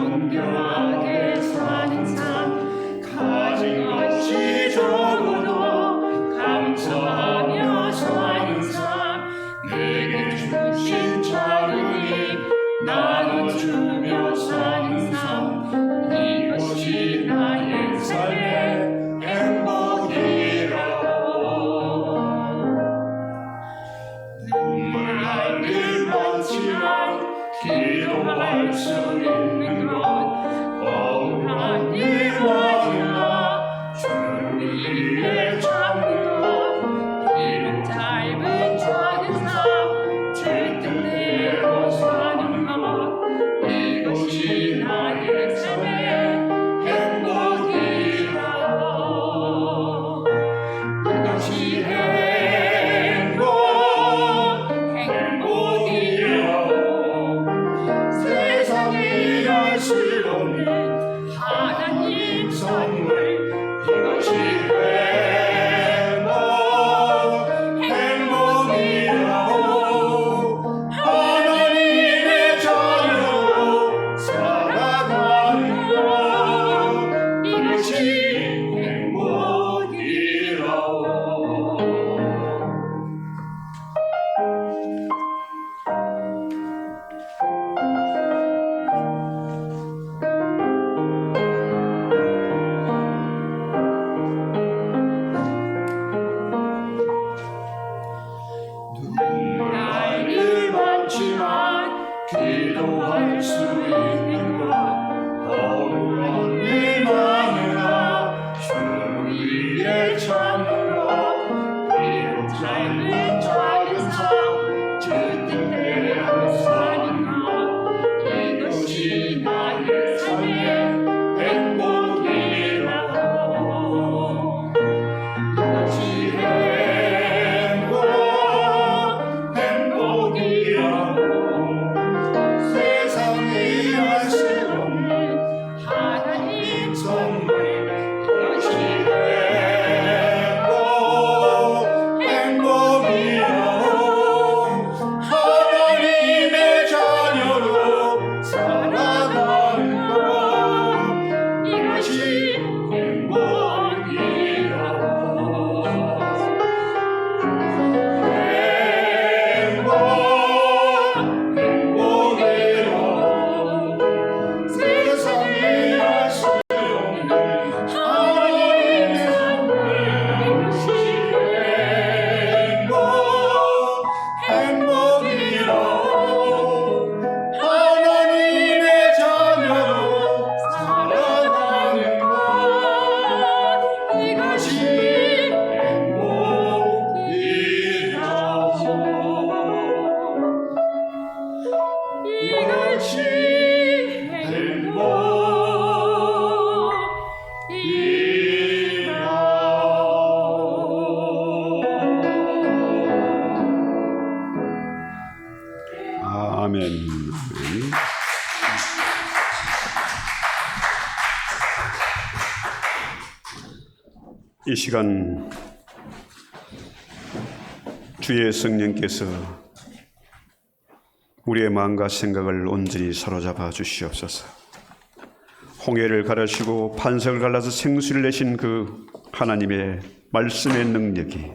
정결하게 사는 삶 가진 것이 적어도 감사하며 사는 삶 내게 주신 작은 힘 나눠주며 사는 삶 이것이 나의 삶의 행복이라고 눈물 날 일 많지만 기도할 수 있는 것 억울한 일 많으나 주를 위해 참는 것 이른 짧은 작은 삶 제 뜻대로 사는 것 이것이 나의 삶의 행복이라고 이것이 세상이 알 수 없는 하나님 선물 이것이 행복이라고 하나님의 자녀로 살아가는 것 이것이 행복이라고 날 일 많지만 기도할 수 있는 것 억울한 일 많으나 주를 위해 참는 것 이런 짧은 작은 삶 제 뜻대로 사는 것 이것이 나의 삶의 행복이라고 이것이 행복이라고 세상이 알 수 없는 하나님 선물 이것이 행복이라고 하나님의 자녀로 살아가는 것 이것이 행복이라고 행복이라고 세상이 알 수 없는 하나님의 선물 이것이 행복이라고 하나님의 자녀로 살아가는 것 이것이 행복이라고 이것이 아멘. 이 시간 주의 성령께서 우리의 마음과 생각을 온전히 사로잡아 주시옵소서. 홍해를 가르시고 반석을 갈라서 생수를 내신 그 하나님의 말씀의 능력이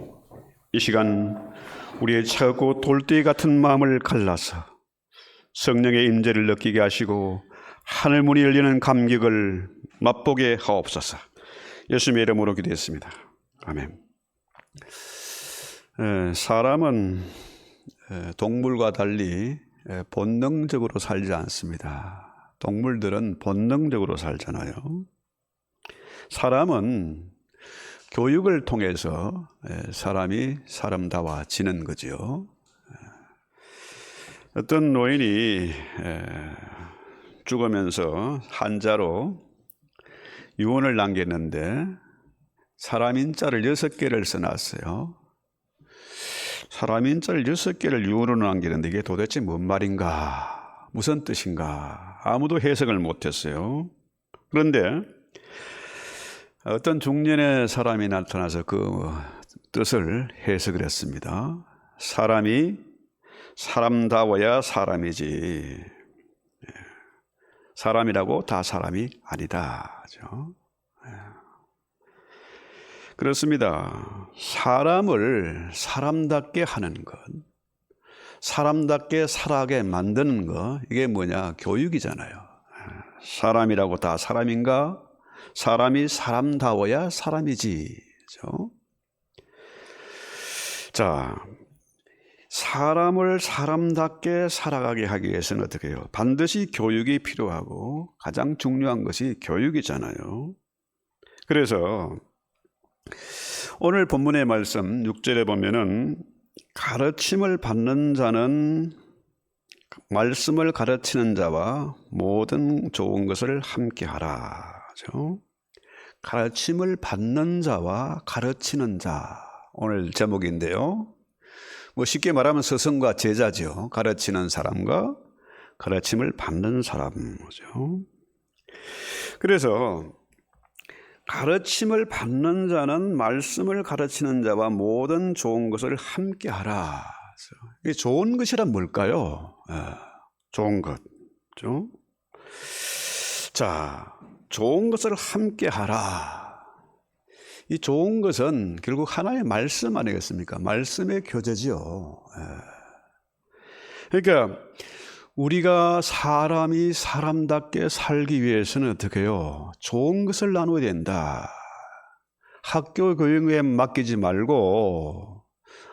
이 시간 우리의 차갑고 돌덩이 같은 마음을 갈라서 성령의 임재를 느끼게 하시고 하늘 문이 열리는 감격을 맛보게 하옵소서. 예수님의 이름으로 기도했습니다. 아멘. 사람은 동물과 달리 본능적으로 살지 않습니다. 동물들은 본능적으로 살잖아요. 사람은 교육을 통해서 사람이 사람다워지는 거죠. 어떤 노인이 죽으면서 한자로 유언을 남겼는데 사람인자를 6개를 써놨어요. 사람인자를 6개를 유언으로 남기는데 이게 도대체 뭔 말인가? 무슨 뜻인가? 아무도 해석을 못했어요. 그런데 어떤 중년의 사람이 나타나서 그 뜻을 해석을 했습니다. 사람이 사람다워야 사람이지. 사람이라고 다 사람이 아니다. 그죠? 그렇습니다. 사람을 사람답게 하는 것, 사람답게 살아가게 만드는 것, 이게 뭐냐? 교육이잖아요. 사람이라고 다 사람인가? 사람이 사람다워야 사람이지. 그죠? 자, 사람을 사람답게 살아가게 하기 위해서는 어떻게 해요? 반드시 교육이 필요하고 가장 중요한 것이 교육이잖아요. 그래서 오늘 본문의 말씀 6절에 보면은 가르침을 받는 자는 말씀을 가르치는 자와 모든 좋은 것을 함께 하라. 그렇죠? 가르침을 받는 자와 가르치는 자. 오늘 제목인데요. 뭐 쉽게 말하면 스승과 제자죠. 가르치는 사람과 가르침을 받는 사람이죠. 그래서 가르침을 받는 자는 말씀을 가르치는 자와 모든 좋은 것을 함께 하라. 이 좋은 것이란 뭘까요? 좋은 것. 그렇죠? 자, 좋은 것을 함께 하라. 이 좋은 것은 결국 하나의 말씀 아니겠습니까? 말씀의 교제지요. 그러니까 우리가 사람이 사람답게 살기 위해서는 어떻게 해요? 좋은 것을 나눠야 된다. 학교 교육에 맡기지 말고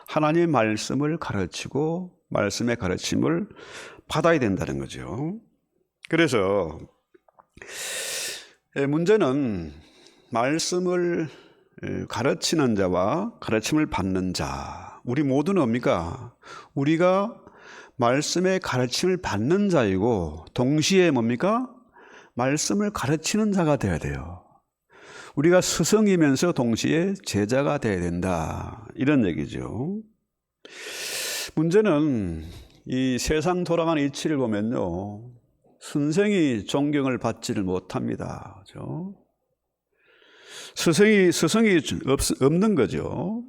하나님의 말씀을 가르치고 말씀의 가르침을 받아야 된다는 거죠. 그래서 문제는 말씀을 가르치는 자와 가르침을 받는 자, 우리 모두는 뭡니까? 우리가 말씀의 가르침을 받는 자이고 동시에 뭡니까? 말씀을 가르치는 자가 되어야 돼요. 우리가 스승이면서 동시에 제자가 되어야 된다, 이런 얘기죠. 문제는 이 세상 돌아가는 이치를 보면요, 선생이 존경을 받지를 못합니다. 그렇죠? 스승이 없는 거죠.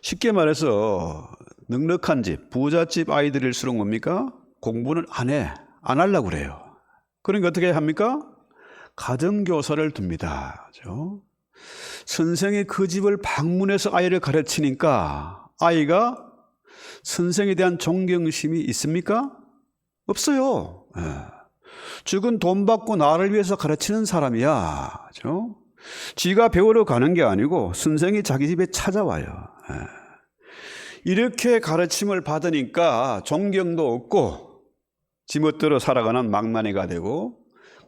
쉽게 말해서 넉넉한 집, 부잣집 아이들일수록 뭡니까? 공부는 안 하려고 그래요. 그러니까 어떻게 합니까? 가정교사를 둡니다. 그렇죠? 선생이 그 집을 방문해서 아이를 가르치니까 아이가 선생에 대한 존경심이 있습니까? 없어요. 죽은 돈 받고 나를 위해서 가르치는 사람이야. 그렇죠? 지가 배우러 가는 게 아니고 선생이 자기 집에 찾아와요. 이렇게 가르침을 받으니까 존경도 없고 지멋대로 살아가는 망나니가 되고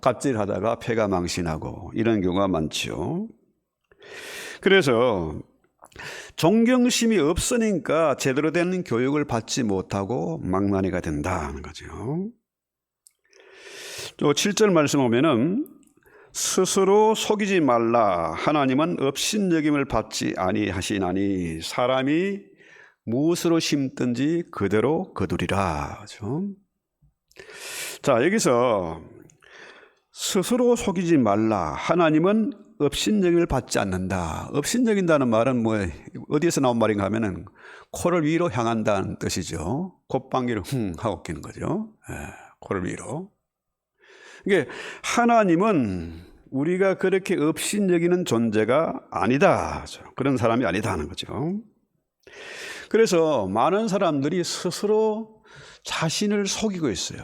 갑질하다가 패가 망신하고 이런 경우가 많죠. 그래서 존경심이 없으니까 제대로 된 교육을 받지 못하고 망나니가 된다는 거죠. 또 7절 말씀 보면은 스스로 속이지 말라. 하나님은 업신여김을 받지 아니하시나니 사람이 무엇으로 심든지 그대로 거두리라. 그렇죠? 자, 여기서 스스로 속이지 말라. 하나님은 업신여김을 받지 않는다. 업신여긴다는 말은 뭐 어디에서 나온 말인가 하면은 코를 위로 향한다는 뜻이죠. 콧방귀를 하고 끼는 거죠. 코를 위로. 이게 하나님은 우리가 그렇게 업신여기는 존재가 아니다. 그런 사람이 아니다 하는 거죠. 그래서 많은 사람들이 스스로 자신을 속이고 있어요.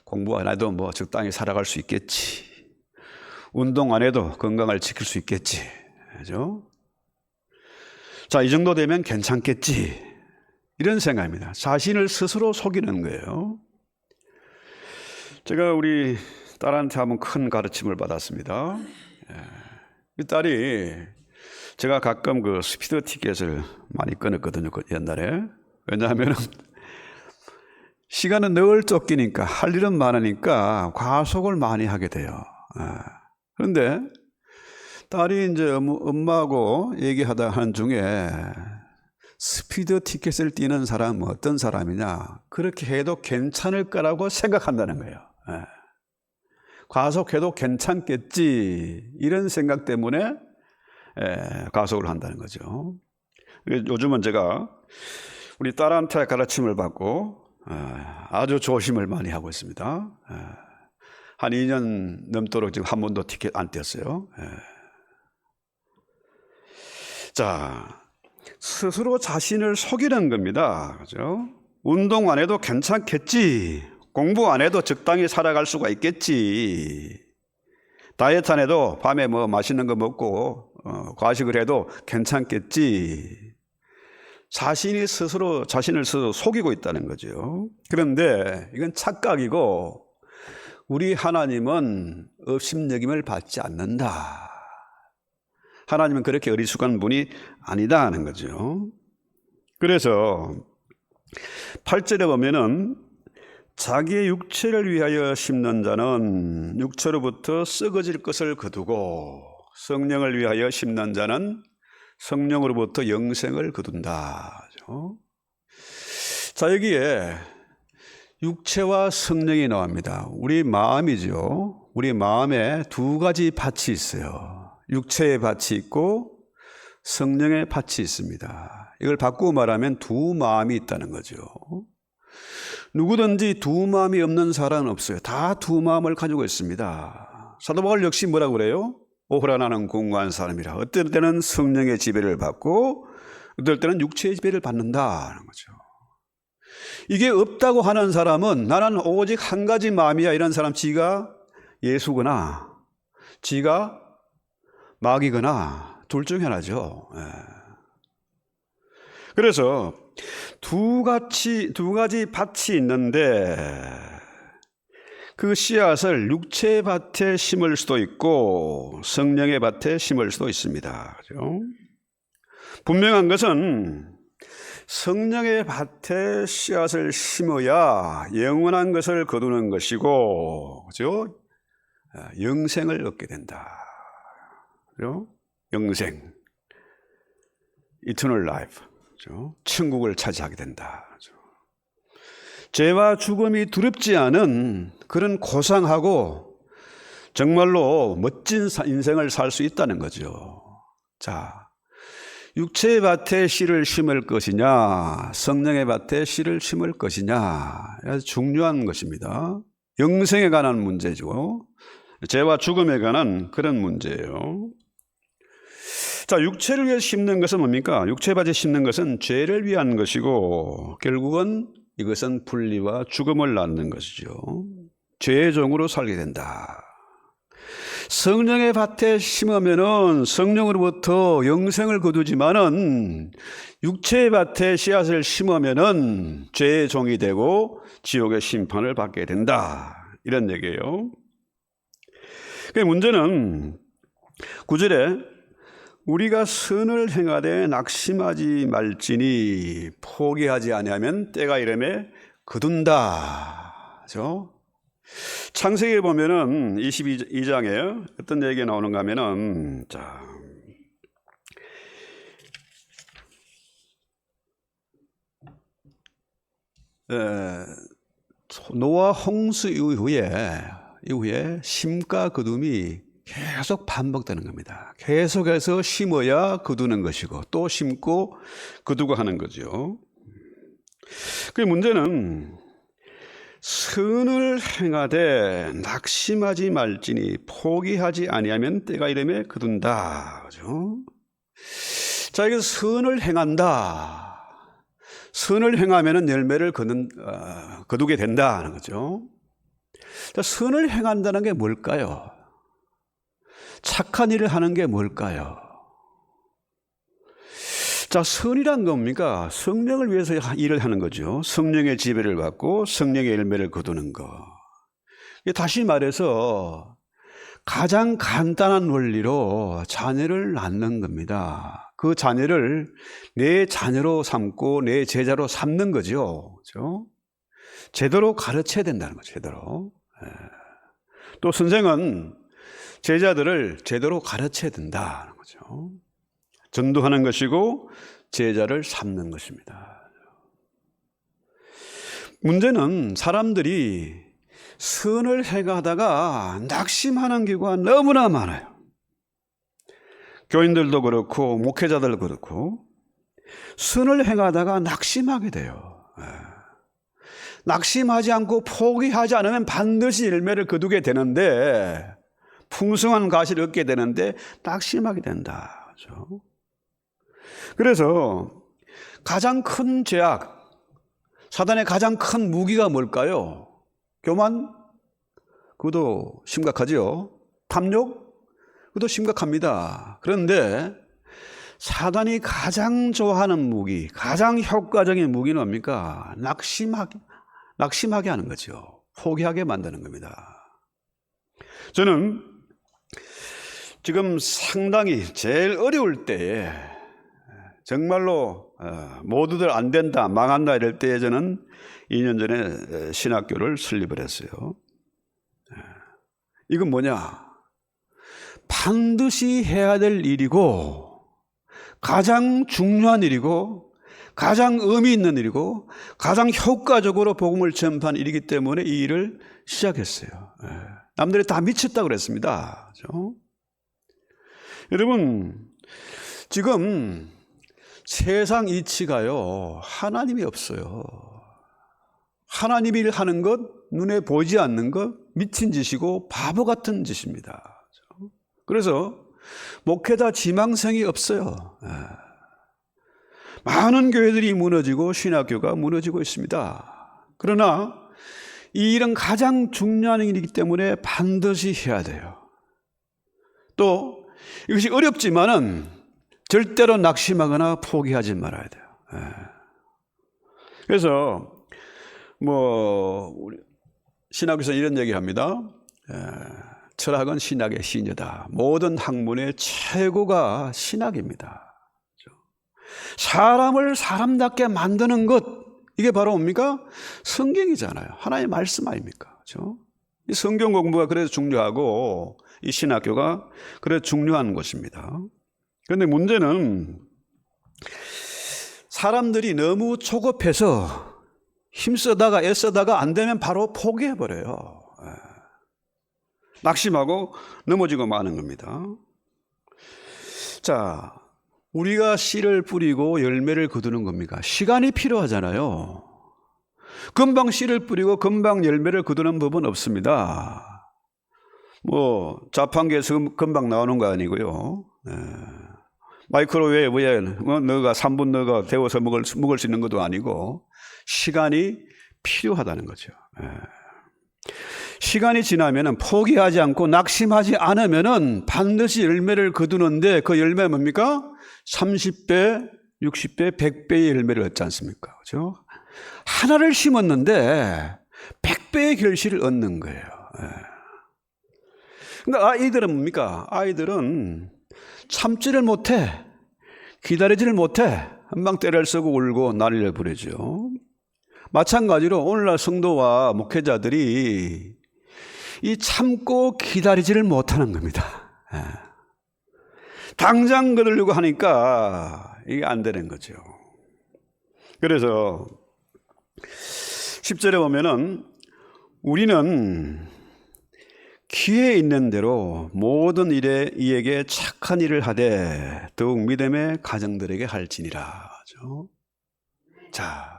공부 안 해도 뭐 적당히 살아갈 수 있겠지. 운동 안 해도 건강을 지킬 수 있겠지. 그죠? 자, 이 정도 되면 괜찮겠지. 이런 생각입니다. 자신을 스스로 속이는 거예요. 제가 우리 딸한테 한번 큰 가르침을 받았습니다. 이 딸이 제가 가끔 그 스피드 티켓을 많이 끊었거든요, 옛날에. 왜냐하면 시간은 늘 쫓기니까 할 일은 많으니까 과속을 많이 하게 돼요. 그런데 딸이 이제 엄마하고 얘기하다 하는 중에 스피드 티켓을 띄는 사람은 어떤 사람이냐, 그렇게 해도 괜찮을 거라고 생각한다는 거예요. 과속해도 괜찮겠지, 이런 생각 때문에 과속을 한다는 거죠. 요즘은 제가 우리 딸한테 가르침을 받고 아주 조심을 많이 하고 있습니다. 한 2년 넘도록 지금 한 번도 티켓 안 뗐어요. 자, 스스로 자신을 속이는 겁니다. 그죠? 운동 안 해도 괜찮겠지. 공부 안 해도 적당히 살아갈 수가 있겠지. 다이어트 안 해도 밤에 뭐 맛있는 거 먹고 과식을 해도 괜찮겠지. 자신이 스스로 자신을 스스로 속이고 있다는 거죠. 그런데 이건 착각이고 우리 하나님은 업신여김을 받지 않는다. 하나님은 그렇게 어리숙한 분이 아니다 하는 거죠. 그래서 8절에 보면은 자기의 육체를 위하여 심는 자는 육체로부터 썩어질 것을 거두고 성령을 위하여 심는 자는 성령으로부터 영생을 거둔다. 자, 여기에 육체와 성령이 나옵니다. 우리 마음이죠. 우리 마음에 두 가지 밭이 있어요. 육체의 밭이 있고 성령의 밭이 있습니다. 이걸 바꾸고 말하면 두 마음이 있다는 거죠. 누구든지 두 마음이 없는 사람은 없어요. 다 두 마음을 가지고 있습니다. 사도 바울 역시 뭐라고 그래요? 오호라 나는 공고한 사람이라. 어떨 때는 성령의 지배를 받고 어떨 때는 육체의 지배를 받는다는 거죠. 이게 없다고 하는 사람은 나는 오직 한 가지 마음이야 이런 사람, 지가 예수거나 지가 마귀거나 둘 중에 하나죠. 그래서 두 가지 밭이 있는데 그 씨앗을 육체의 밭에 심을 수도 있고 성령의 밭에 심을 수도 있습니다. 그죠? 분명한 것은 성령의 밭에 씨앗을 심어야 영원한 것을 거두는 것이고, 그죠? 영생을 얻게 된다. 그죠? 영생, eternal life, 그죠? 천국을 차지하게 된다. 그죠? 죄와 죽음이 두렵지 않은 그런 고상하고 정말로 멋진 인생을 살 수 있다는 거죠. 자, 육체의 밭에 씨를 심을 것이냐, 성령의 밭에 씨를 심을 것이냐, 아주 중요한 것입니다. 영생에 관한 문제죠. 죄와 죽음에 관한 그런 문제예요. 자, 육체를 위해 심는 것은 뭡니까? 육체의 밭에 심는 것은 죄를 위한 것이고 결국은 이것은 분리와 죽음을 낳는 것이죠. 죄의 종으로 살게 된다. 성령의 밭에 심으면은 성령으로부터 영생을 거두지만은 육체의 밭에 씨앗을 심으면은 죄의 종이 되고 지옥의 심판을 받게 된다. 이런 얘기예요. 그 문제는 9절에 우리가 선을 행하되 낙심하지 말지니 포기하지 아니하면 때가 이름에 거둔다. 그렇죠? 창세기에 보면은 22장에 어떤 얘기가 나오는가 하면은, 자, 노아 홍수 이후에 심과 거둠이 계속 반복되는 겁니다. 계속해서 심어야 거두는 것이고 또 심고 거두고 하는 거죠. 그 문제는 선을 행하되 낙심하지 말지니 포기하지 아니하면 때가 이름에 거둔다. 그죠? 자, 이게 선을 행한다. 선을 행하면 열매를 거두게 된다는 거죠. 자, 선을 행한다는 게 뭘까요? 착한 일을 하는 게 뭘까요? 자, 선이란 겁니까? 성령을 위해서 일을 하는 거죠. 성령의 지배를 받고 성령의 열매를 거두는 거. 다시 말해서 가장 간단한 원리로 자녀를 낳는 겁니다. 그 자녀를 내 자녀로 삼고 내 제자로 삼는 거죠. 그렇죠? 제대로 가르쳐야 된다는 거죠. 제대로. 또 선생은 제자들을 제대로 가르쳐야 된다는 거죠. 전도하는 것이고 제자를 삼는 것입니다. 문제는 사람들이 선을 행하다가 낙심하는 경우가 너무나 많아요. 교인들도 그렇고 목회자들도 그렇고 선을 행하다가 낙심하게 돼요. 낙심하지 않고 포기하지 않으면 반드시 열매를 거두게 되는데, 풍성한 가시를 얻게 되는데 낙심하게 된다. 그렇죠? 그래서 가장 큰 죄악, 사단의 가장 큰 무기가 뭘까요? 교만? 그것도 심각하죠. 탐욕? 그것도 심각합니다. 그런데 사단이 가장 좋아하는 무기, 가장 효과적인 무기는 뭡니까? 낙심하게 하는 거죠. 포기하게 만드는 겁니다. 저는 지금 상당히 제일 어려울 때에, 정말로 모두들 안 된다, 망한다 이럴 때에 저는 2년 전에 신학교를 설립을 했어요. 이건 뭐냐? 반드시 해야 될 일이고, 가장 중요한 일이고, 가장 의미 있는 일이고, 가장 효과적으로 복음을 전파하는 일이기 때문에 이 일을 시작했어요. 남들이 다 미쳤다고 그랬습니다. 그렇죠? 여러분, 지금 세상 이치가요, 하나님이 없어요. 하나님이 하는 것, 눈에 보이지 않는 것, 미친 짓이고 바보 같은 짓입니다. 그래서 목회자 지망생이 없어요. 많은 교회들이 무너지고 신학교가 무너지고 있습니다. 그러나 이 일은 가장 중요한 일이기 때문에 반드시 해야 돼요. 또 이것이 어렵지만은 절대로 낙심하거나 포기하지 말아야 돼요. 그래서 우리 신학에서 이런 얘기합니다. 철학은 신학의 시녀다. 모든 학문의 최고가 신학입니다. 사람을 사람답게 만드는 것, 이게 바로 뭡니까? 성경이잖아요. 하나님의 말씀 아닙니까? 그렇죠? 이 성경 공부가 그래서 중요하고 이 신학교가 그래서 중요한 것입니다. 그런데 문제는 사람들이 너무 조급해서 힘쓰다가 애쓰다가 안 되면 바로 포기해버려요. 낙심하고 넘어지고 마는 겁니다. 자, 우리가 씨를 뿌리고 열매를 거두는 겁니까? 시간이 필요하잖아요. 금방 씨를 뿌리고 금방 열매를 거두는 법은 없습니다. 자판기에서 금방 나오는 거 아니고요. 마이크로웨이브에 너가 3분 너가 데워서 먹을 수 있는 것도 아니고 시간이 필요하다는 거죠. 시간이 지나면은 포기하지 않고 낙심하지 않으면은 반드시 열매를 거두는데 그 열매는 뭡니까? 30배, 60배, 100배의 열매를 얻지 않습니까? 그렇죠? 하나를 심었는데 100배의 결실을 얻는 거예요. 근데 아이들은 뭡니까? 아이들은 참지를 못해. 기다리지를 못해. 한방 때를 쓰고 울고 난리를 부르죠. 마찬가지로 오늘날 성도와 목회자들이 이 참고 기다리지를 못하는 겁니다. 당장 거두려고 하니까 이게 안 되는 거죠. 그래서 10절에 보면은 우리는 기회 있는 대로 모든 일에 이에게 착한 일을 하되 더욱 믿음의 가정들에게 할지니라. 자,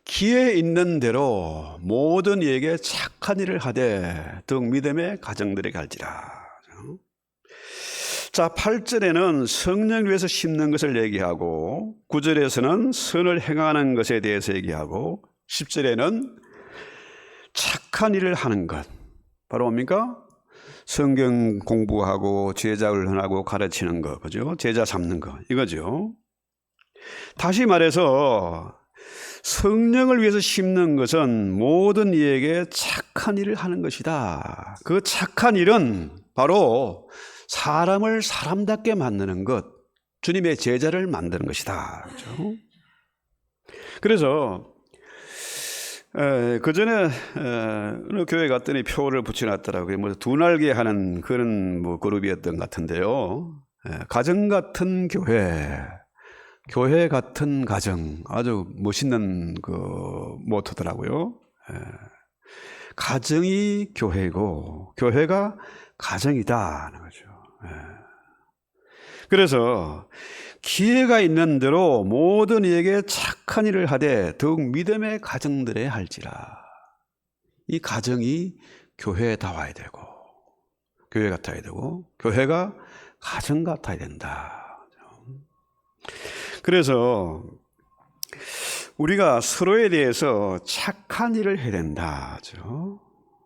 기회 있는 대로 모든 이에게 착한 일을 하되 더욱 믿음의 가정들에게 할지라. 자, 8절에는 성령을 위해서 심는 것을 얘기하고 9절에서는 선을 행하는 것에 대해서 얘기하고 10절에는 착한 일을 하는 것, 바로 뭡니까? 성경 공부하고 제자 훈련하고 가르치는 거, 그죠? 제자 삼는 거, 이거죠. 다시 말해서 성령을 위해서 심는 것은 모든 이에게 착한 일을 하는 것이다. 그 착한 일은 바로 사람을 사람답게 만드는 것, 주님의 제자를 만드는 것이다. 그렇죠? 그래서 그 전에 어느 교회 갔더니 표를 붙여놨더라고요. 두 날개 하는 그런 그룹이었던 것 같은데요. 가정 같은 교회 같은 가정, 아주 멋있는 그 모토더라고요. 가정이 교회고 교회가 가정이다 하는 거죠. 그래서 기회가 있는 대로 모든 이에게 착한 일을 하되 더욱 믿음의 가정들에 할지라. 이 가정이 교회에 닿아야 되고, 교회 같아야 되고, 교회가 가정 같아야 된다. 그래서 우리가 서로에 대해서 착한 일을 해야 된다.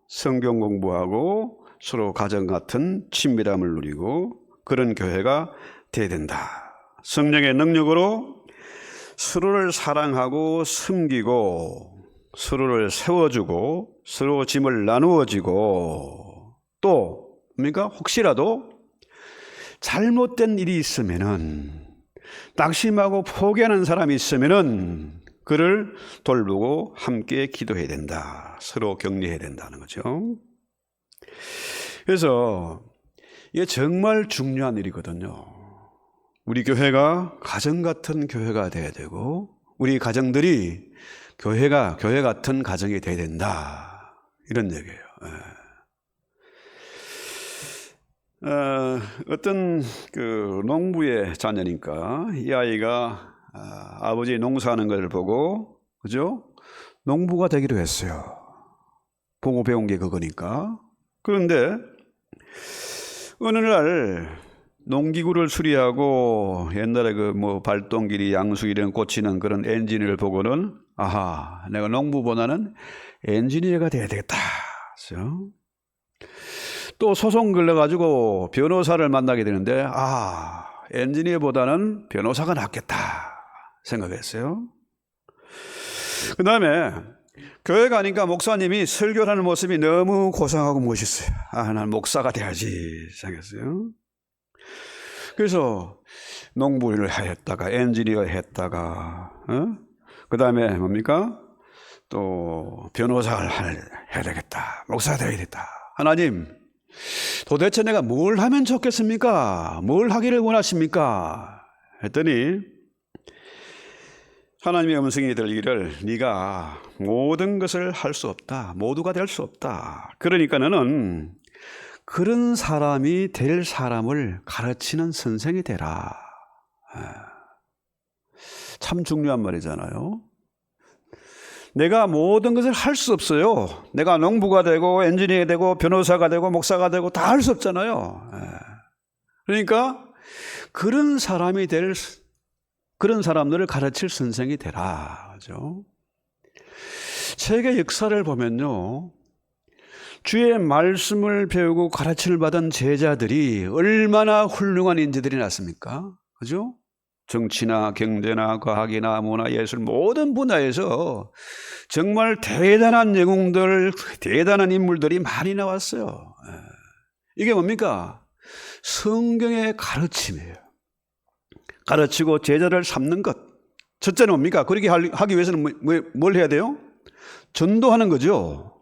성경 공부하고 서로 가정 같은 친밀함을 누리고 그런 교회가 돼야 된다. 성령의 능력으로 서로를 사랑하고 섬기고 서로를 세워주고 서로 짐을 나누어지고 또 뭡니까? 혹시라도 잘못된 일이 있으면은 낙심하고 포기하는 사람이 있으면은 그를 돌보고 함께 기도해야 된다. 서로 격려해야 된다는 거죠. 그래서 이게 정말 중요한 일이거든요. 우리 교회가 가정 같은 교회가 돼야 되고 우리 가정들이 교회 같은 가정이 돼야 된다. 이런 얘기예요. 어떤 그 농부의 자녀니까 이 아이가 아버지 농사하는 걸 보고 그죠? 농부가 되기로 했어요. 보고 배운 게 그거니까. 그런데 어느 날 농기구를 수리하고 옛날에 그 뭐 발동기리, 양수기를 고치는 그런 엔지니어를 보고는 아하, 내가 농부보다는 엔지니어가 돼야 되겠다. 그렇죠? 또 소송 걸려가지고 변호사를 만나게 되는데 엔지니어보다는 변호사가 낫겠다 생각했어요. 그 다음에 교회 가니까 목사님이 설교하는 모습이 너무 고상하고 멋있어요. 난 목사가 돼야지 생각했어요. 그래서 농부를 했다가 엔지니어 했다가 그 다음에 뭡니까? 또 변호사를 해야 되겠다. 목사가 돼야 되겠다. 하나님, 도대체 내가 뭘 하면 좋겠습니까? 뭘 하기를 원하십니까? 했더니 하나님의 음성이 들리기를 네가 모든 것을 할 수 없다. 모두가 될 수 없다. 그러니까 너는 그런 사람이 될 사람을 가르치는 선생이 되라. 참 중요한 말이잖아요. 내가 모든 것을 할 수 없어요. 내가 농부가 되고 엔지니어가 되고 변호사가 되고 목사가 되고 다 할 수 없잖아요. 그러니까 그런 사람이 될 그런 사람들을 가르칠 선생이 되라. 그죠? 세계 역사를 보면요. 주의 말씀을 배우고 가르침을 받은 제자들이 얼마나 훌륭한 인재들이 났습니까? 그죠? 정치나 경제나 과학이나 문화, 예술 모든 분야에서 정말 대단한 영웅들, 대단한 인물들이 많이 나왔어요. 이게 뭡니까? 성경의 가르침이에요. 가르치고 제자를 삼는 것. 첫째는 뭡니까? 그렇게 하기 위해서는 뭘 해야 돼요? 전도하는 거죠.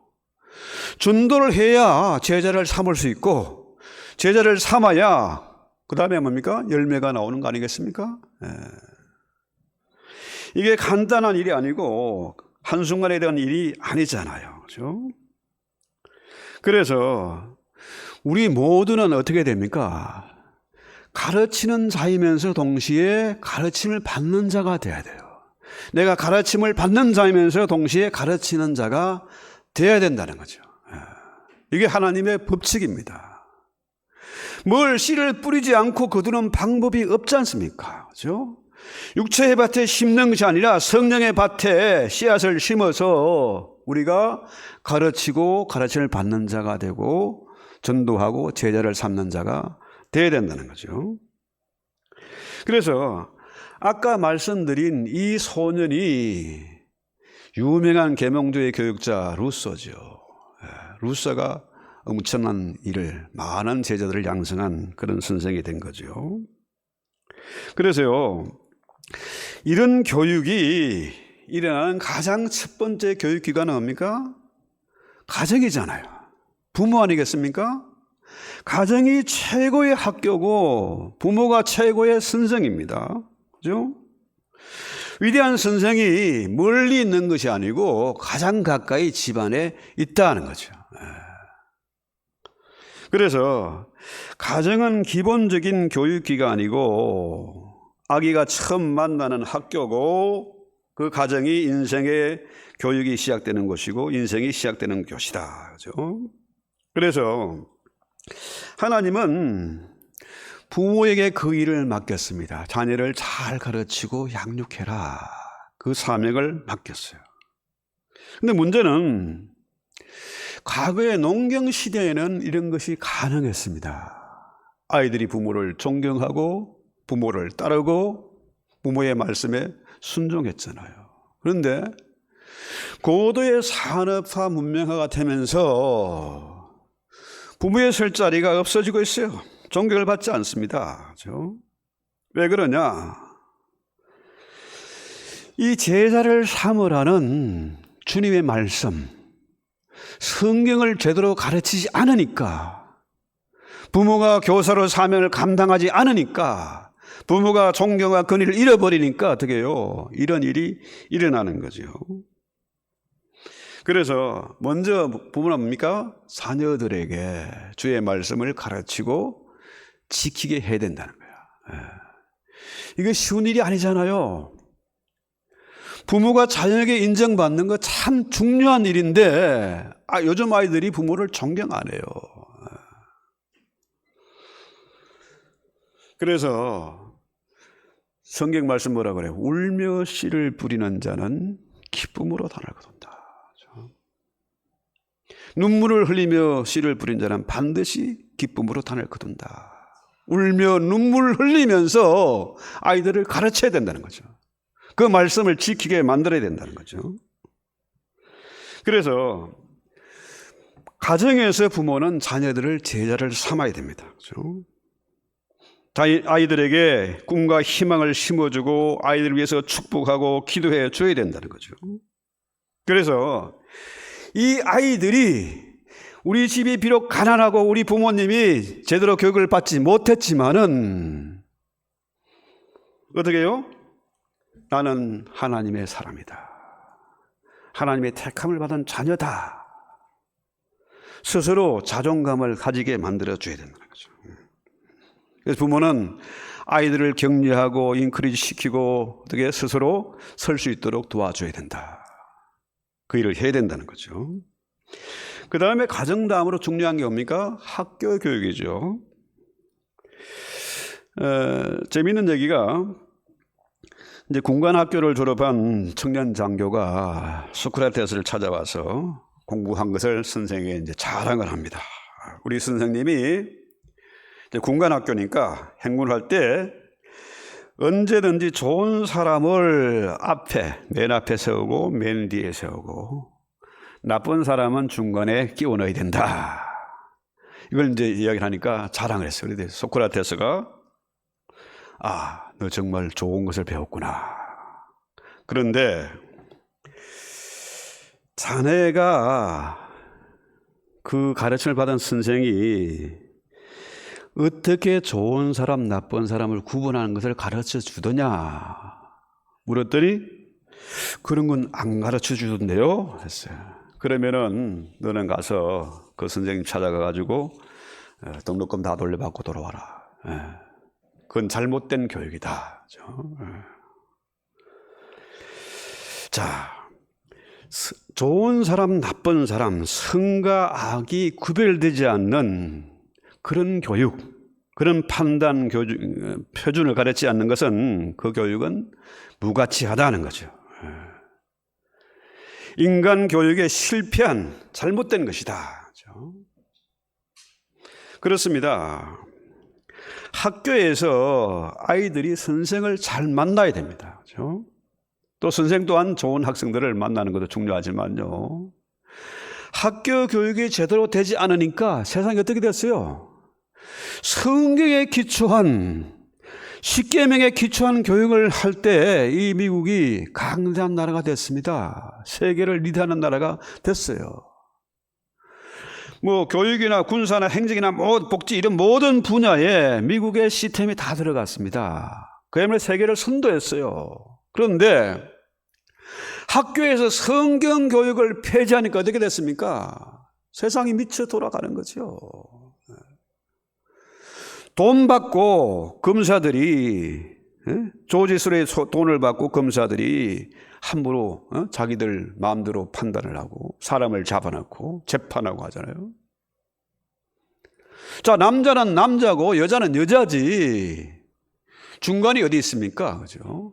전도를 해야 제자를 삼을 수 있고 제자를 삼아야 그 다음에 뭡니까? 열매가 나오는 거 아니겠습니까? 이게 간단한 일이 아니고 한순간에 대한 일이 아니잖아요. 그렇죠? 그래서 우리 모두는 어떻게 됩니까? 가르치는 자이면서 동시에 가르침을 받는 자가 돼야 돼요. 내가 가르침을 받는 자이면서 동시에 가르치는 자가 돼야 된다는 거죠. 이게 하나님의 법칙입니다. 뭘 씨를 뿌리지 않고 거두는 방법이 없지 않습니까? 그렇죠? 육체의 밭에 심는 것이 아니라 성령의 밭에 씨앗을 심어서 우리가 가르치고 가르침을 받는 자가 되고 전도하고 제자를 삼는 자가 돼야 된다는 거죠. 그래서 아까 말씀드린 이 소년이 유명한 계몽주의 교육자 루소죠. 루소가 엄청난 일을, 많은 제자들을 양성한 그런 선생이 된 거죠. 그래서요, 이런 교육이 일어나는 가장 첫 번째 교육기관은 뭡니까? 가정이잖아요. 부모 아니겠습니까? 가정이 최고의 학교고 부모가 최고의 선생입니다. 그죠? 위대한 선생이 멀리 있는 것이 아니고 가장 가까이 집안에 있다는 거죠. 그래서 가정은 기본적인 교육기관이고 아기가 처음 만나는 학교고 그 가정이 인생의 교육이 시작되는 곳이고 인생이 시작되는 곳이다. 그죠? 그래서 하나님은 부모에게 그 일을 맡겼습니다. 자녀를 잘 가르치고 양육해라. 그 사명을 맡겼어요. 근데 문제는 과거의 농경 시대에는 이런 것이 가능했습니다. 아이들이 부모를 존경하고 부모를 따르고 부모의 말씀에 순종했잖아요. 그런데 고도의 산업화 문명화가 되면서 부모의 설 자리가 없어지고 있어요. 존경을 받지 않습니다. 그렇죠? 왜 그러냐? 이 제자를 삼으라는 주님의 말씀, 성경을 제대로 가르치지 않으니까, 부모가 교사로 사명을 감당하지 않으니까, 부모가 존경과 권위를 잃어버리니까 어떻게 해요? 이런 일이 일어나는 거죠. 그래서 먼저 부모는 뭡니까? 자녀들에게 주의 말씀을 가르치고 지키게 해야 된다는 거야. 이게 쉬운 일이 아니잖아요. 부모가 자녀에게 인정받는 거 참 중요한 일인데 요즘 아이들이 부모를 존경 안 해요. 그래서 성경 말씀 뭐라 그래요? 울며 씨를 뿌리는 자는 기쁨으로 단을 거둔다. 눈물을 흘리며 씨를 뿌린 자는 반드시 기쁨으로 단을 거둔다. 울며 눈물 흘리면서 아이들을 가르쳐야 된다는 거죠. 그 말씀을 지키게 만들어야 된다는 거죠. 그래서 가정에서 부모는 자녀들을 제자를 삼아야 됩니다. 그렇죠? 아이들에게 꿈과 희망을 심어주고 아이들을 위해서 축복하고 기도해 줘야 된다는 거죠. 그래서 이 아이들이 우리 집이 비록 가난하고 우리 부모님이 제대로 교육을 받지 못했지만은 어떻게 해요? 나는 하나님의 사람이다. 하나님의 택함을 받은 자녀다. 스스로 자존감을 가지게 만들어줘야 된다는 거죠. 그래서 부모는 아이들을 격려하고 인크리지 시키고 어떻게 스스로 설 수 있도록 도와줘야 된다. 그 일을 해야 된다는 거죠. 그 다음에 가정 다음으로 중요한 게 뭡니까? 학교 교육이죠. 재미있는 얘기가 이제 군관학교를 졸업한 청년 장교가 소크라테스를 찾아와서 공부한 것을 선생에게 이제 자랑을 합니다. 우리 선생님이 이제 군관학교니까 행군할 때 언제든지 좋은 사람을 맨 앞에 세우고 맨 뒤에 세우고 나쁜 사람은 중간에 끼워 넣어야 된다. 이걸 이제 이야기를 하니까 자랑을 했어요. 그런데 소크라테스가 너 정말 좋은 것을 배웠구나. 그런데 자네가 그 가르침을 받은 선생이 어떻게 좋은 사람, 나쁜 사람을 구분하는 것을 가르쳐 주더냐 물었더니 그런 건 안 가르쳐 주던데요 했어요. 그러면은 너는 가서 그 선생님 찾아가가지고 등록금 다 돌려받고 돌아와라. 그건 잘못된 교육이다. 자, 좋은 사람, 나쁜 사람, 선과 악이 구별되지 않는 그런 교육, 그런 판단 표준을 가르치지 않는 것은 그 교육은 무가치하다는 거죠. 인간 교육에 실패한 잘못된 것이다. 그렇습니다. 학교에서 아이들이 선생을 잘 만나야 됩니다. 또 선생 또한 좋은 학생들을 만나는 것도 중요하지만요. 학교 교육이 제대로 되지 않으니까 세상이 어떻게 됐어요? 성경에 기초한 십계명에 기초한 교육을 할 때 이 미국이 강대한 나라가 됐습니다. 세계를 리드하는 나라가 됐어요. 교육이나 군사나 행정이나 복지 이런 모든 분야에 미국의 시스템이 다 들어갔습니다. 그야말로 세계를 선도했어요. 그런데 학교에서 성경 교육을 폐지하니까 어떻게 됐습니까? 세상이 미쳐 돌아가는 거죠. 돈 받고 검사들이 조지스로의 돈을 받고 검사들이 함부로 자기들 마음대로 판단을 하고 사람을 잡아놓고 재판하고 하잖아요. 자, 남자는 남자고 여자는 여자지. 중간이 어디 있습니까? 그죠?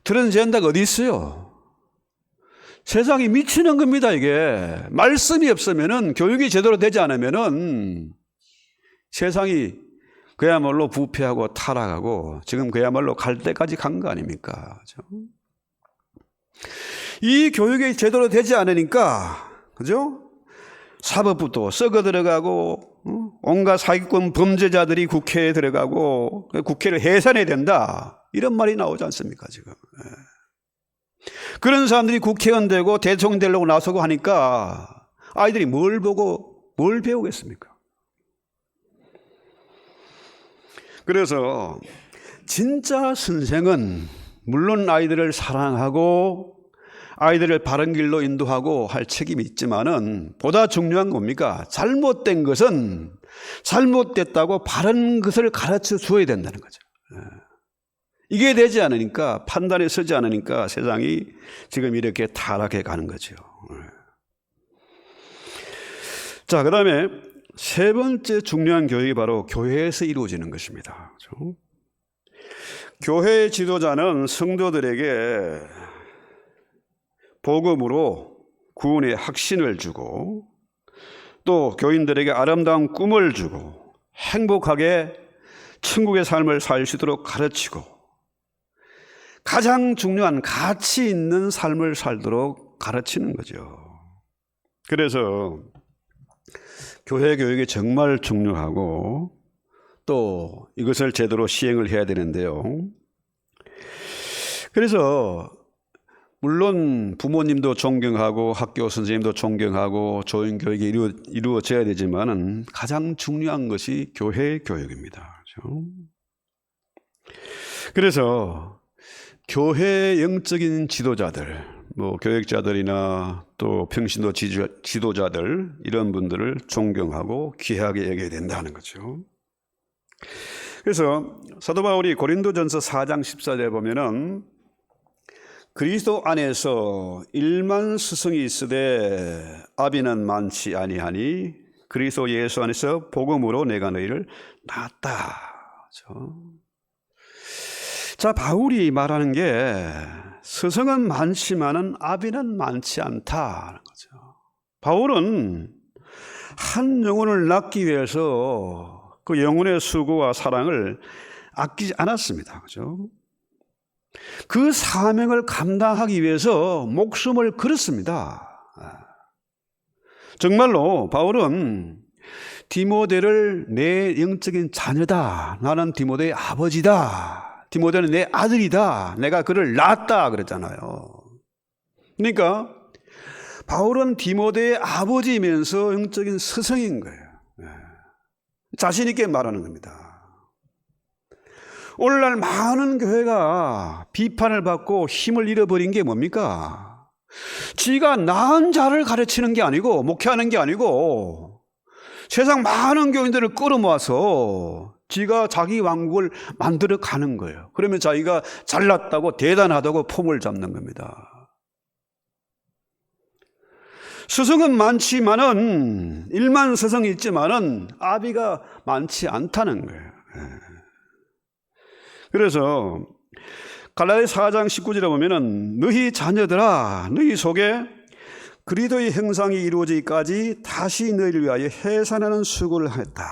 트랜스젠더가 어디 있어요? 세상이 미치는 겁니다, 이게. 말씀이 없으면은, 교육이 제대로 되지 않으면은 세상이 그야말로 부패하고 타락하고 지금 그야말로 갈 때까지 간 거 아닙니까? 그죠? 이 교육이 제대로 되지 않으니까, 그죠? 사법부도 썩어 들어가고, 온갖 사기꾼 범죄자들이 국회에 들어가고, 국회를 해산해야 된다. 이런 말이 나오지 않습니까, 지금. 그런 사람들이 국회의원 되고 대통령 되려고 나서고 하니까 아이들이 뭘 보고 뭘 배우겠습니까? 그래서 진짜 선생은 물론 아이들을 사랑하고 아이들을 바른 길로 인도하고 할 책임이 있지만은 보다 중요한 겁니까? 잘못된 것은 잘못됐다고 바른 것을 가르쳐 주어야 된다는 거죠. 이게 되지 않으니까, 판단에 서지 않으니까 세상이 지금 이렇게 타락해 가는 거죠. 자, 그 다음에 세 번째 중요한 교육이 바로 교회에서 이루어지는 것입니다. 그렇죠? 교회의 지도자는 성도들에게 복음으로 구원의 확신을 주고 또 교인들에게 아름다운 꿈을 주고 행복하게 천국의 삶을 살 수 있도록 가르치고 가장 중요한 가치 있는 삶을 살도록 가르치는 거죠. 그래서 교회 교육이 정말 중요하고 또 이것을 제대로 시행을 해야 되는데요. 그래서 물론 부모님도 존경하고 학교 선생님도 존경하고 좋은 교육이 이루어져야 되지만은 가장 중요한 것이 교회 교육입니다. 그렇죠? 그래서 교회 영적인 지도자들, 교육자들이나 또 평신도 지도자들 이런 분들을 존경하고 귀하게 여겨야 된다는 거죠. 그래서 사도 바울이 고린도전서 4장 14절에 보면은 그리스도 안에서 일만 스승이 있으되 아비는 많지 아니하니 그리스도 예수 안에서 복음으로 내가 너희를 낳았다. 그렇죠? 자, 바울이 말하는 게 스승은 많지만은 아비는 많지 않다는 거죠. 바울은 한 영혼을 낳기 위해서 그 영혼의 수고와 사랑을 아끼지 않았습니다. 그죠? 그 사명을 감당하기 위해서 목숨을 걸었습니다. 정말로 바울은 디모데를 내 영적인 자녀다. 나는 디모데의 아버지다. 디모데는 내 아들이다. 내가 그를 낳았다 그랬잖아요. 그러니까 바울은 디모데의 아버지이면서 영적인 스승인 거예요. 자신 있게 말하는 겁니다. 오늘날 많은 교회가 비판을 받고 힘을 잃어버린 게 뭡니까? 지가 낳은 자를 가르치는 게 아니고 목회하는 게 아니고 세상 많은 교인들을 끌어모아서 지가 자기 왕국을 만들어 가는 거예요. 그러면 자기가 잘났다고 대단하다고 폼을 잡는 겁니다. 스승은 많지만은 일만 스승이 있지만은 아비가 많지 않다는 거예요. 그래서 갈라디아서 4장 19절에 보면은 너희 자녀들아 너희 속에 그리스도의 형상이 이루어지기까지 다시 너희를 위하여 해산하는 수고를 했다.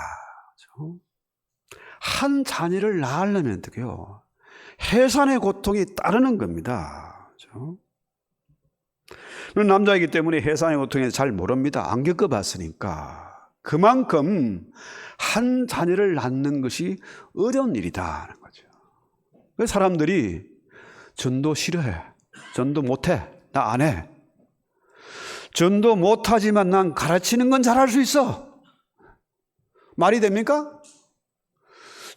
한 자녀를 낳으려면 어떡해요? 해산의 고통이 따르는 겁니다. 그렇죠? 남자이기 때문에 해산의 고통에 잘 모릅니다. 안 겪어봤으니까. 그만큼 한 자녀를 낳는 것이 어려운 일이다. 그래서 사람들이 전도 싫어해. 전도 못해. 나 안 해. 전도 못하지만 난 가르치는 건 잘할 수 있어. 말이 됩니까?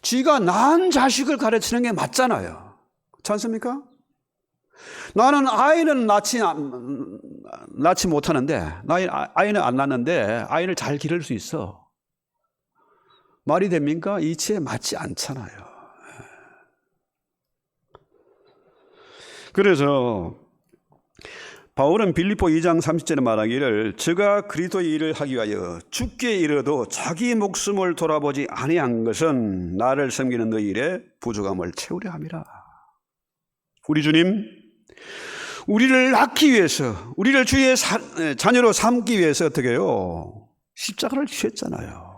쥐가 낳은 자식을 가르치는 게 맞잖아요. 그렇지 않습니까? 나는 아이는 낳지 못하는데, 아이는 안 낳는데, 아이를 잘 기를 수 있어. 말이 됩니까? 이치에 맞지 않잖아요. 그래서 바울은 빌립보 2장 30절에 말하기를 저가 그리스도의 일을 하기 위하여 죽게 이르도 자기 목숨을 돌아보지 아니한 것은 나를 섬기는 너희 일에 부족함을 채우려 함이라. 우리 주님, 우리를 낳기 위해서, 우리를 주의 자녀로 삼기 위해서 어떻게 해요? 십자가를 지셨잖아요.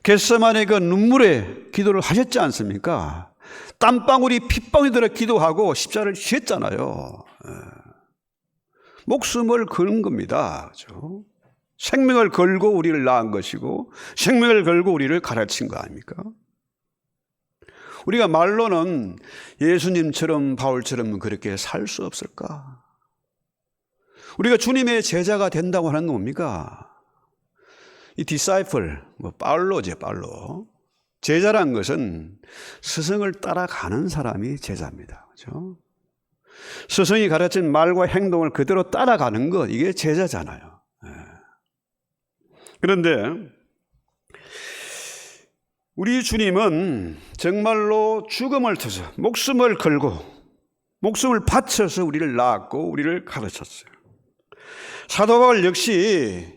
겟세마네 그 눈물의 기도를 하셨지 않습니까? 땀방울이 핏방울이 들어 기도하고 십자가를 지셨잖아요. 목숨을 거는 겁니다. 그렇죠? 생명을 걸고 우리를 낳은 것이고 생명을 걸고 우리를 가르친 거 아닙니까? 우리가 말로는 예수님처럼 바울처럼 그렇게 살 수 없을까? 우리가 주님의 제자가 된다고 하는 건 뭡니까? 이 disciple, 빨로죠, 빨로. 제자란 것은 스승을 따라가는 사람이 제자입니다. 그렇죠? 스승이 가르친 말과 행동을 그대로 따라가는 것, 이게 제자잖아요. 그런데 우리 주님은 정말로 죽음을 터서 목숨을 걸고 목숨을 바쳐서 우리를 낳았고 우리를 가르쳤어요. 사도 바울 역시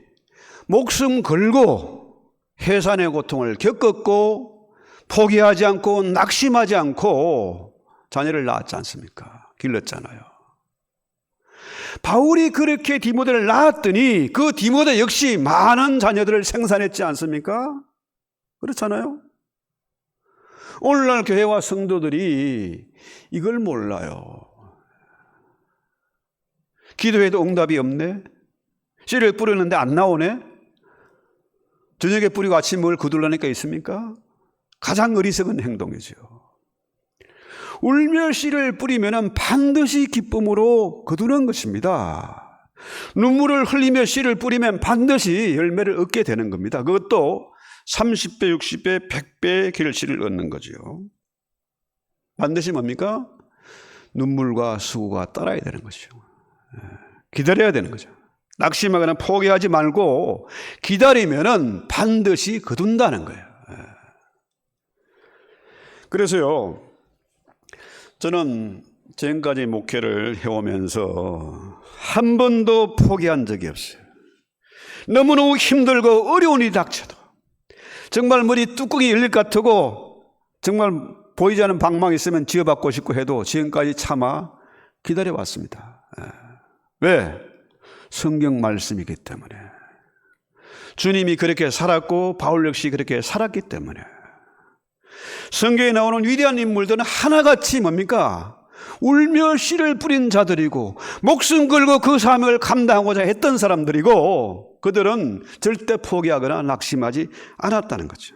목숨 걸고 해산의 고통을 겪었고 포기하지 않고 낙심하지 않고 자녀를 낳았지 않습니까? 길렀잖아요. 바울이 그렇게 디모데를 낳았더니 그 디모데 역시 많은 자녀들을 생산했지 않습니까? 그렇잖아요. 오늘날 교회와 성도들이 이걸 몰라요. 기도해도 응답이 없네. 씨를 뿌렸는데 안 나오네. 저녁에 뿌리고 아침 먹을 거둘러니까 있습니까? 가장 어리석은 행동이죠. 울며 씨를 뿌리면 반드시 기쁨으로 거두는 것입니다. 눈물을 흘리며 씨를 뿌리면 반드시 열매를 얻게 되는 겁니다. 그것도 30배, 60배, 100배의 결실을 얻는 거죠. 반드시 뭡니까? 눈물과 수고가 따라야 되는 것이죠. 기다려야 되는 거죠. 낙심하거나 포기하지 말고 기다리면은 반드시 거둔다는 거예요. 그래서요, 저는 지금까지 목회를 해오면서 한 번도 포기한 적이 없어요. 너무너무 힘들고 어려운 일이 닥쳐도 정말 머리 뚜껑이 열릴 것 같고 정말 보이지 않는 방망이 있으면 지어받고 싶고 해도 지금까지 참아 기다려왔습니다. 왜? 성경 말씀이기 때문에. 주님이 그렇게 살았고 바울 역시 그렇게 살았기 때문에. 성경에 나오는 위대한 인물들은 하나같이 뭡니까? 울며 씨를 뿌린 자들이고 목숨 걸고 그 사명을 감당하고자 했던 사람들이고 그들은 절대 포기하거나 낙심하지 않았다는 거죠.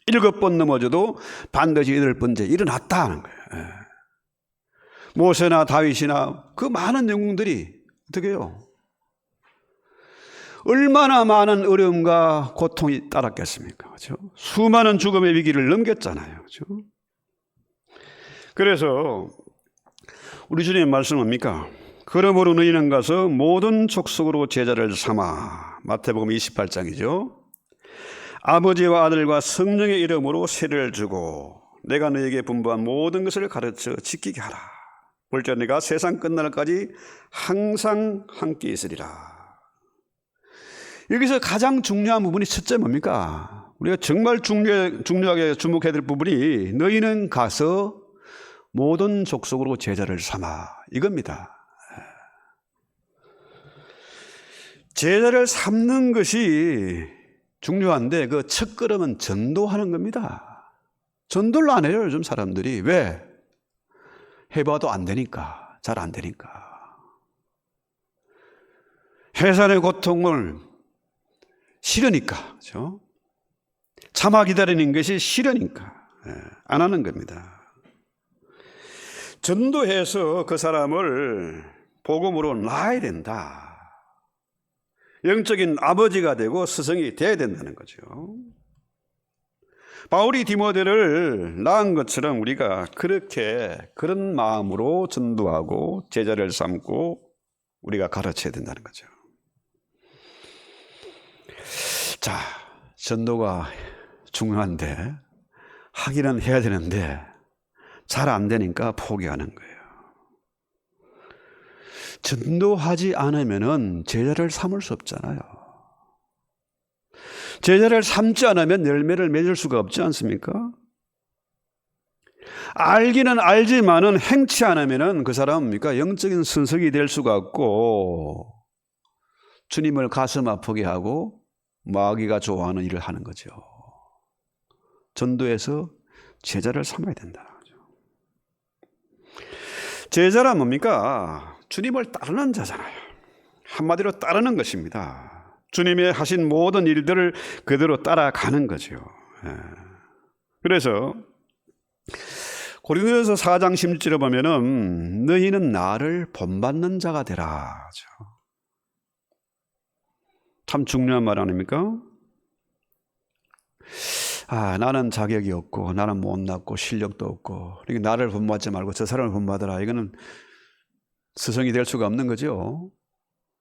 7번 넘어져도 반드시 8번째 일어났다는 거예요. 모세나 다윗이나 그 많은 영웅들이 어떻게 해요? 얼마나 많은 어려움과 고통이 따랐겠습니까? 그렇죠? 수많은 죽음의 위기를 넘겼잖아요. 그렇죠? 그래서 우리 주님의 말씀은 뭡니까? 그러므로 너희는 가서 모든 족속으로 제자를 삼아. 마태복음 28장이죠. 아버지와 아들과 성령의 이름으로 세례를 주고 내가 너에게 분부한 모든 것을 가르쳐 지키게 하라. 볼지어다 내가 세상 끝날까지 항상 함께 있으리라. 여기서 가장 중요한 부분이 첫째 뭡니까? 우리가 정말 중요하게 주목해야 될 부분이 너희는 가서 모든 족속으로 제자를 삼아, 이겁니다. 제자를 삼는 것이 중요한데 그 첫걸음은 전도하는 겁니다. 전도를 안 해요, 요즘 사람들이. 왜? 해봐도 안 되니까, 잘 안 되니까. 해산의 고통을 싫으니까, 그렇죠? 참아 기다리는 것이 싫으니까 안 하는 겁니다. 전도해서 그 사람을 복음으로 낳아야 된다. 영적인 아버지가 되고 스승이 돼야 된다는 거죠. 바울이 디모데를 낳은 것처럼 우리가 그런 마음으로 전도하고 제자를 삼고 우리가 가르쳐야 된다는 거죠. 자, 전도가 중요한데 하기는 해야 되는데 잘 안 되니까 포기하는 거예요. 전도하지 않으면 제자를 삼을 수 없잖아요. 제자를 삼지 않으면 열매를 맺을 수가 없지 않습니까? 알기는 알지만은 행치 않으면은 그 사람은 뭡니까? 영적인 선석이 될 수가 없고 주님을 가슴 아프게 하고 마귀가 좋아하는 일을 하는 거죠. 전도에서 제자를 삼아야 된다. 제자란 뭡니까? 주님을 따르는 자잖아요. 한마디로 따르는 것입니다. 주님의 하신 모든 일들을 그대로 따라가는 거죠. 그래서 고린도전서 4장 16절에 보면은 너희는 나를 본받는 자가 되라. 참 중요한 말 아닙니까? 나는 자격이 없고 나는 못났고 실력도 없고 그러니까 나를 본받지 말고 저 사람을 본받아라. 이거는 스승이 될 수가 없는 거죠.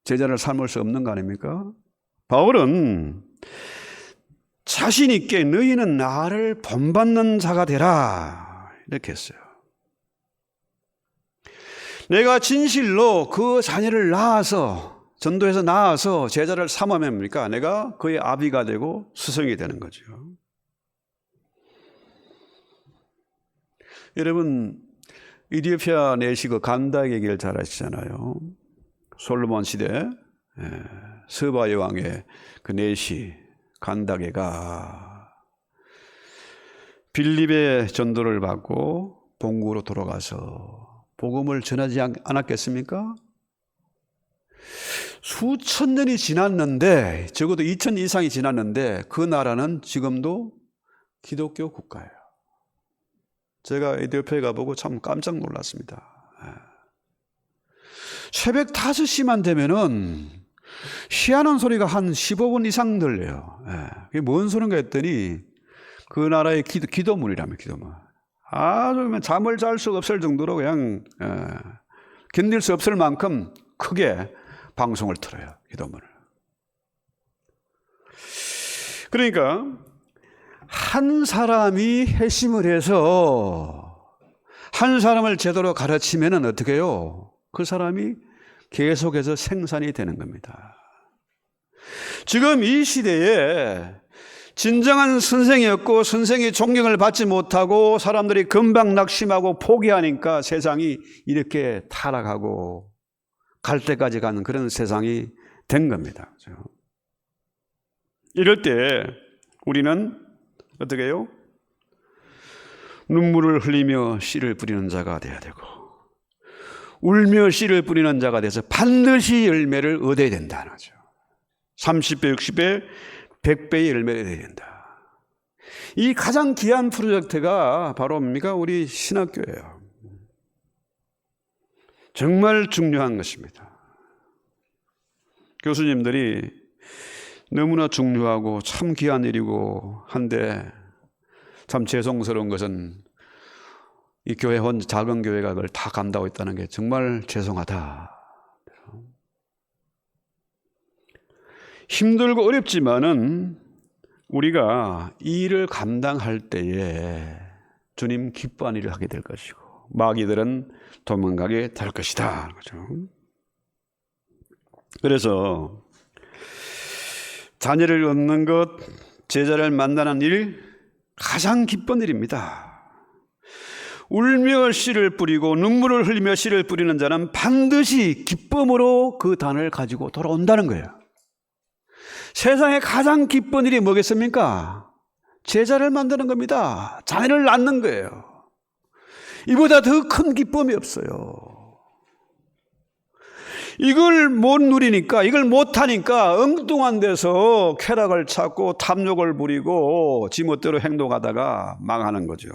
제자를 삼을 수 없는 거 아닙니까? 바울은 자신 있게 너희는 나를 본받는 자가 되라 이렇게 했어요. 내가 진실로 그 자녀를 낳아서 전도해서 낳아서 제자를 삼으면 뭡니까? 내가 그의 아비가 되고 스승이 되는 거죠. 여러분 이디오피아 내시 그 간다의 얘기를 잘 아시잖아요. 솔로몬 시대 스바 여왕의 그 내시 간다게가 빌립의 전도를 받고 본국으로 돌아가서 복음을 전하지 않았겠습니까? 수천 년이 지났는데 적어도 2000년 이상이 지났는데 그 나라는 지금도 기독교 국가예요. 제가 에티오피아에 가보고 참 깜짝 놀랐습니다. 새벽 5시만 되면은 희한한 소리가 한 15분 이상 들려요. 그게 뭔 소린가 했더니 그 나라의 기도문이라며 기도문. 아주 잠을 잘 수가 없을 정도로 그냥 견딜 수 없을 만큼 크게 방송을 틀어요. 기도문을. 그러니까 한 사람이 회심을 해서 한 사람을 제대로 가르치면 어떻게 해요? 그 사람이 계속해서 생산이 되는 겁니다. 지금 이 시대에 진정한 선생이었고 선생의 존경을 받지 못하고 사람들이 금방 낙심하고 포기하니까 세상이 이렇게 타락하고 갈 때까지 가는 그런 세상이 된 겁니다. 이럴 때 우리는 어떻게 해요? 눈물을 흘리며 씨를 뿌리는 자가 돼야 되고 울며 씨를 뿌리는 자가 돼서 반드시 열매를 얻어야 된다는 거죠. 30배, 60배, 100배의 열매를 얻어야 된다. 이 가장 귀한 프로젝트가 바로 뭡니까? 우리 신학교예요. 정말 중요한 것입니다. 교수님들이 너무나 중요하고 참 귀한 일이고 한데 참 죄송스러운 것은 이 교회 작은 교회가 그걸 다 감당하고 있다는 게 정말 죄송하다. 힘들고 어렵지만은 우리가 이 일을 감당할 때에 주님 기뻐하는 일을 하게 될 것이고 마귀들은 도망가게 될 것이다. 그렇죠? 그래서 자녀를 얻는 것, 제자를 만나는 일 가장 기쁜 일입니다. 울며 씨를 뿌리고 눈물을 흘리며 씨를 뿌리는 자는 반드시 기쁨으로 그 단을 가지고 돌아온다는 거예요. 세상에 가장 기쁜 일이 뭐겠습니까? 제자를 만드는 겁니다. 자녀를 낳는 거예요. 이보다 더 큰 기쁨이 없어요. 이걸 못 누리니까, 이걸 못하니까 엉뚱한 데서 쾌락을 찾고 탐욕을 부리고 지멋대로 행동하다가 망하는 거죠.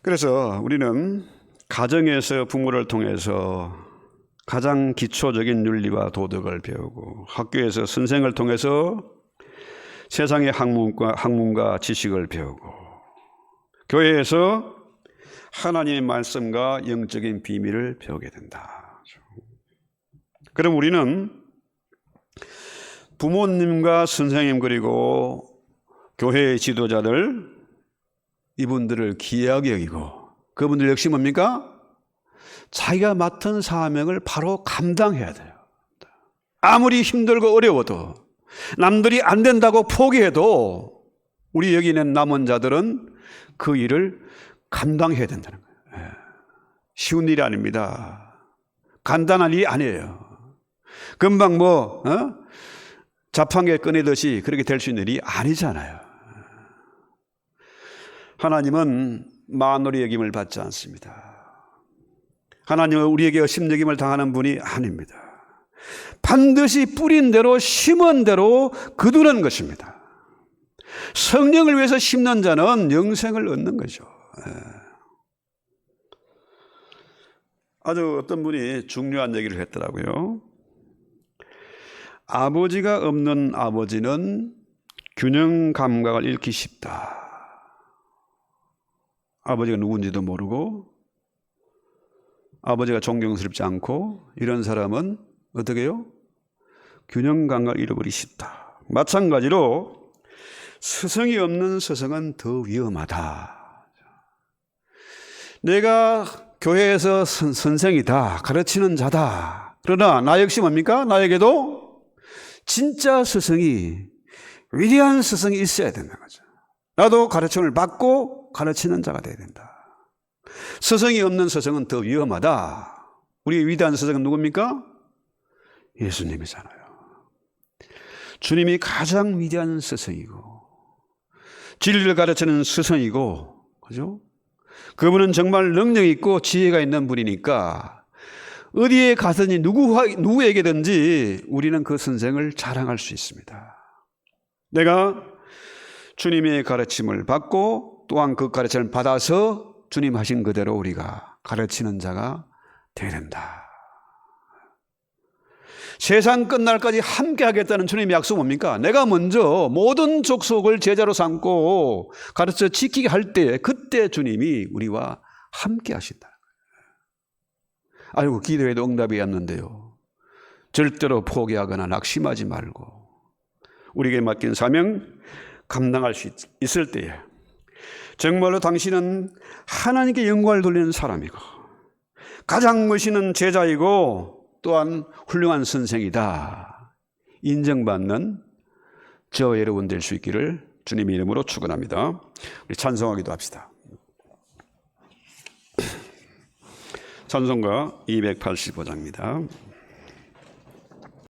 그래서 우리는 가정에서 부모를 통해서 가장 기초적인 윤리와 도덕을 배우고 학교에서 선생을 통해서 세상의 학문과 지식을 배우고 교회에서 하나님의 말씀과 영적인 비밀을 배우게 된다. 그럼 우리는 부모님과 선생님 그리고 교회의 지도자들 이분들을 귀하게 여기고 그분들 역시 뭡니까? 자기가 맡은 사명을 바로 감당해야 돼요. 아무리 힘들고 어려워도 남들이 안 된다고 포기해도 우리 여기 있는 남은 자들은 그 일을 감당해야 된다는 거예요. 쉬운 일이 아닙니다. 간단한 일이 아니에요. 금방 자판기에 꺼내듯이 그렇게 될 수 있는 일이 아니잖아요. 하나님은 만홀의 여김을 받지 않습니다. 하나님은 우리에게 업신여김을 당하는 분이 아닙니다. 반드시 뿌린 대로 심은 대로 거두는 것입니다. 성령을 위해서 심는 자는 영생을 얻는 거죠. 아주 어떤 분이 중요한 얘기를 했더라고요. 아버지가 없는 아버지는 균형 감각을 잃기 쉽다. 아버지가 누군지도 모르고 아버지가 존경스럽지 않고 이런 사람은 어떻게 해요? 균형 감각을 잃어버리기 쉽다. 마찬가지로 스승이 없는 스승은 더 위험하다. 내가 교회에서 선생이다, 가르치는 자다. 그러나 나 역시 뭡니까? 나에게도 진짜 스승이, 위대한 스승이 있어야 된다는 거죠. 나도 가르침을 받고 가르치는 자가 되어야 된다. 스승이 없는 스승은 더 위험하다. 우리 위대한 스승은 누굽니까? 예수님이잖아요. 주님이 가장 위대한 스승이고 진리를 가르치는 스승이고, 그죠? 그분은 정말 능력 있고 지혜가 있는 분이니까 어디에 가서니 누구에게든지 우리는 그 선생을 자랑할 수 있습니다. 내가 주님의 가르침을 받고 또한 그 가르침을 받아서 주님 하신 그대로 우리가 가르치는 자가 되어야 된다. 세상 끝날까지 함께 하겠다는 주님의 약속 뭡니까? 내가 먼저 모든 족속을 제자로 삼고 가르쳐 지키게 할 때 그때 주님이 우리와 함께 하신다. 아이고 기도해도 응답이 없는데요. 절대로 포기하거나 낙심하지 말고 우리에게 맡긴 사명 감당할 수 있을 때에 정말로 당신은 하나님께 영광을 돌리는 사람이고 가장 멋있는 제자이고 또한 훌륭한 선생이다 인정받는 저 여러분 될 수 있기를 주님의 이름으로 축원합니다. 우리 찬송하기도 합시다. 찬송가 285장입니다.